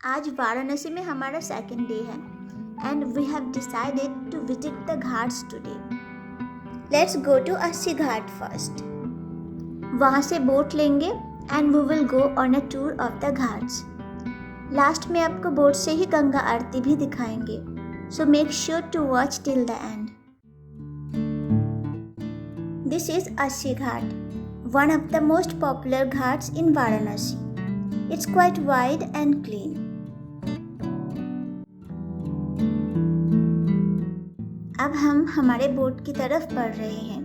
आज वाराणसी में हमारा सेकंड डे है and we have decided to visit the ghats today. Let's go to Assi Ghat first. वहाँ से बोट लेंगे and we will go on a tour of the ghats. Last में आपको बोट से ही गंगा आरती भी दिखाएंगे, so make sure to watch till the end. This is Assi Ghat, one of the most popular ghats in Varanasi. It's quite wide and clean. अब हम हमारे boat की तरफ बढ़ रहे हैं।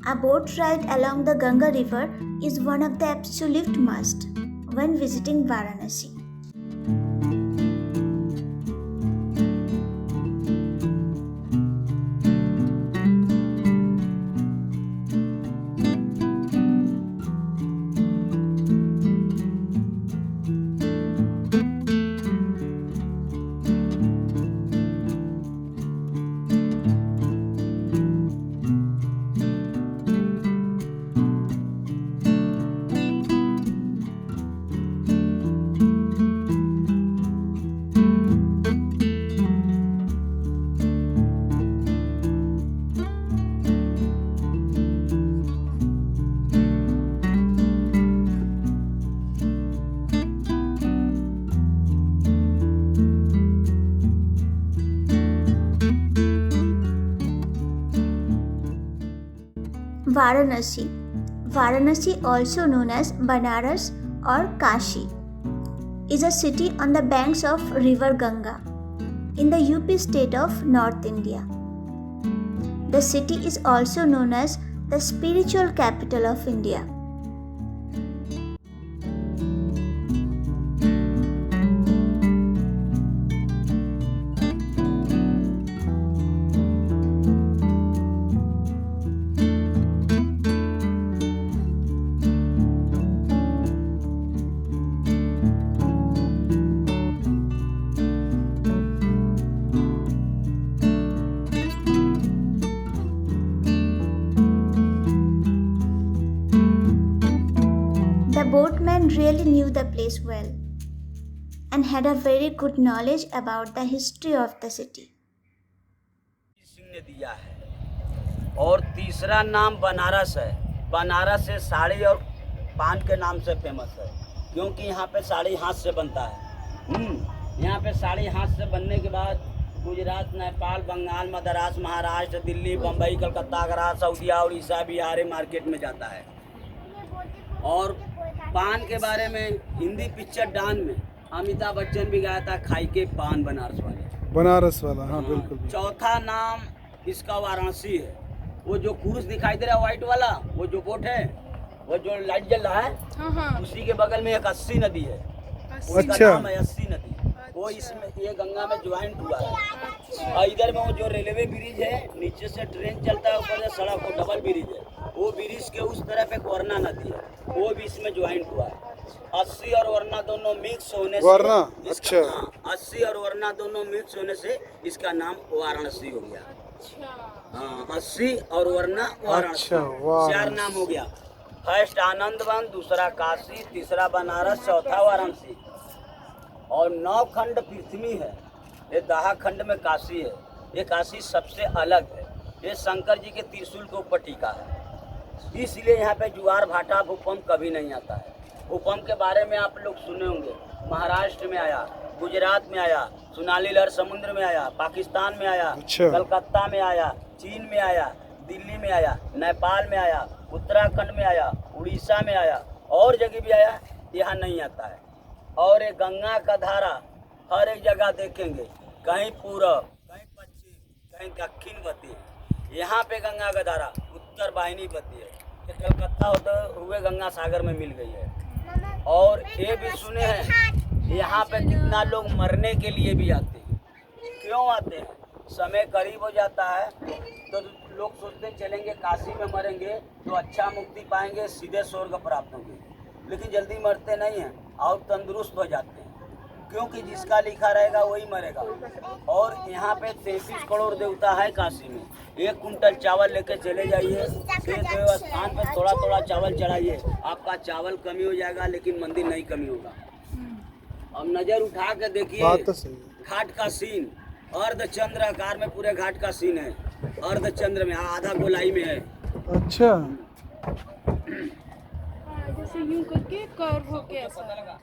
A boat ride along the Ganga River is one of the absolute must when visiting Varanasi. Varanasi. Varanasi, also known as Banaras or Kashi, is a city on the banks of river Ganga in the UP state of North India. The city is also known as the spiritual capital of India. The boatman really knew the place well and had a very good knowledge about the history of the city. Singh ने दिया है। और तीसरा नाम बनारस है। बनारस से साड़ी और पान के नाम से फेमस है, क्योंकि यहाँ पे साड़ी हाथ से बनता है। यहाँ पे साड़ी हाथ से बनने के बाद गुजरात, नेपाल, बंगाल, मद्रास, महाराष्ट्र, दिल्ली, बम्बई, कलकत्ता, आगरा, सऊदीया, उड़ीसा, बिहार मार्केट में जाता है। और पान के बारे में हिंदी पिक्चर डान में अमिताभ बच्चन भी गाया था, खाई के पान बनारस वाला। हाँ बिल्कुल। चौथा नाम इसका वाराणसी है। वो जो क्रूज दिखाई दे रहा है व्हाइट वाला, वो जो बोट है, वो जो लाइट जल रहा है, उसी के बगल में एक अस्सी नदी है। उसका नाम है अस्सी नदी। वो इसमें ये गंगा में ज्वाइंट हुआ है। और इधर में वो जो रेलवे ब्रिज है, नीचे से ट्रेन चलता है, ऊपर से सड़क, वो डबल ब्रिज है। वो ब्रिज के उस तरफ एक वरना नदी है, वो भी इसमें ज्वाइंट हुआ है। अस्सी और वरना दोनों मिक्स होने से अच्छा। 80 और वरना दोनों मिक्स होने से इसका नाम वाराणसी हो गया। हाँ, 80 और वरना वाराणसी। चार नाम हो गया। फर्स्ट आनंदवन, दूसरा काशी, तीसरा बनारस, चौथा वाराणसी। और 9 खंड पृथ्वी है। ये 10 खंड में काशी है। ये काशी सबसे अलग है। ये शंकर जी के त्रिशूल के ऊपर टीका है, इसलिए यहाँ पे ज्वार भाटा भूकंप कभी नहीं आता है। भूकंप के बारे में आप लोग सुने होंगे। महाराष्ट्र में आया, गुजरात में आया, सोनाली लहर समुद्र में आया, पाकिस्तान में आया, कलकत्ता में आया, चीन में आया, दिल्ली में आया, नेपाल में आया, उत्तराखंड में आया, उड़ीसा में आया, और जगह भी आया। यहाँ नहीं आता है। और ये गंगा का धारा हर एक जगह देखेंगे, कहीं पूरब, कहीं पश्चिम, कहीं दक्षिण बहती है। यहाँ पे गंगा का धारा उत्तर वाहिनी बहती है। ये कलकत्ता होते हुए गंगा सागर में मिल गई है। और ये भी सुने हैं यहाँ पे कितना लोग मरने के लिए भी आते हैं। क्यों आते हैं? समय करीब हो जाता है तो लोग सोचते चलेंगे काशी में मरेंगे तो अच्छा मुक्ति पाएंगे, सीधे स्वर्ग प्राप्त होंगे। लेकिन जल्दी मरते नहीं हैं और तंदुरुस्त हो जाते हैं। क्योंकि जिसका लिखा रहेगा वही मरेगा। और यहाँ पे 33 करोड़ देवता है काशी में। 1 कुंटल चावल लेके चले जाइए, देव स्थान पर थोड़ा थोड़ा चावल चढ़ाइए, आपका चावल कमी हो जाएगा लेकिन मंदिर नहीं कमी होगा। अब नजर उठा के देखिए घाट का सीन, अर्ध चंद्र आकार में पूरे घाट का सीन है। अर्ध चंद्र में, आधा गोलाई में है। अच्छा, जैसे यूं करके कर्व होके ऐसा।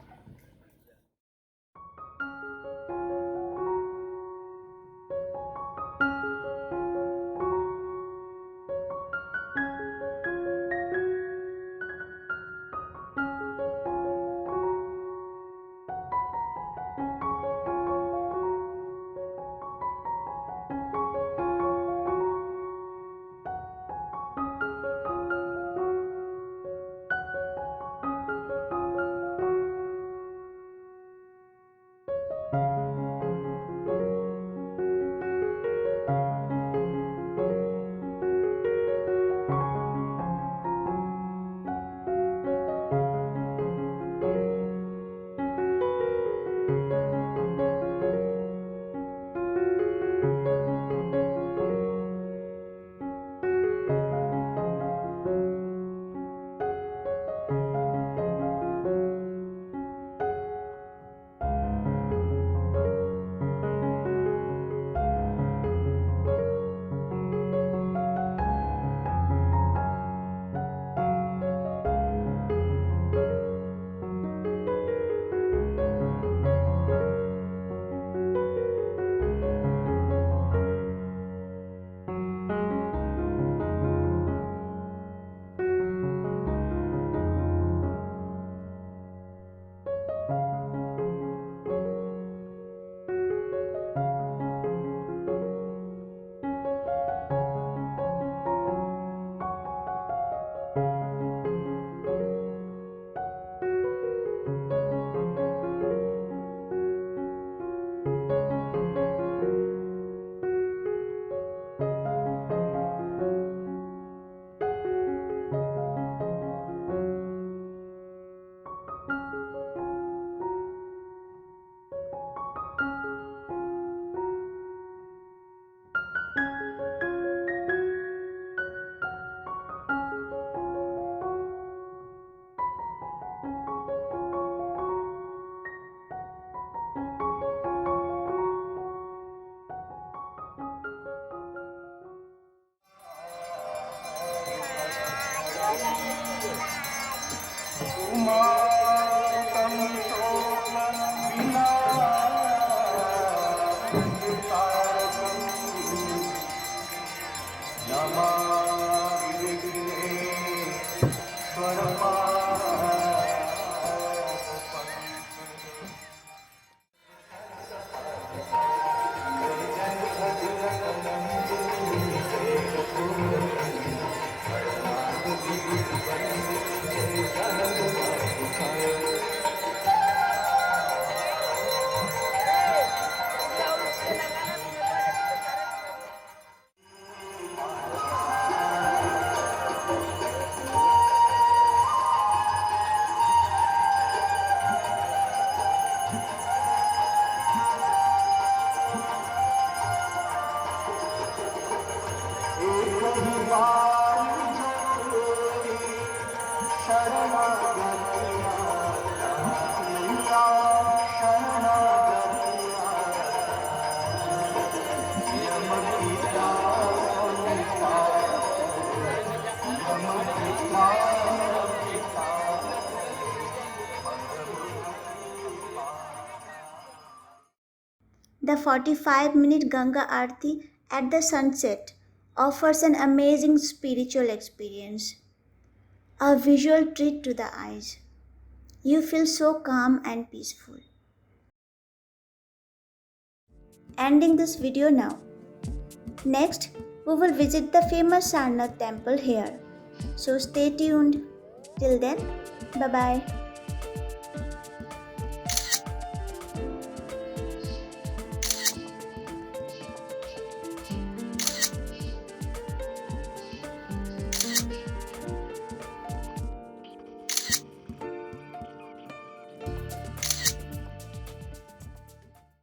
The 45-minute Ganga Aarti at the sunset offers an amazing spiritual experience, a visual treat to the eyes. You feel so calm and peaceful. Ending this video now. Next, we will visit the famous Sarnath temple here. So stay tuned. Till then, bye-bye.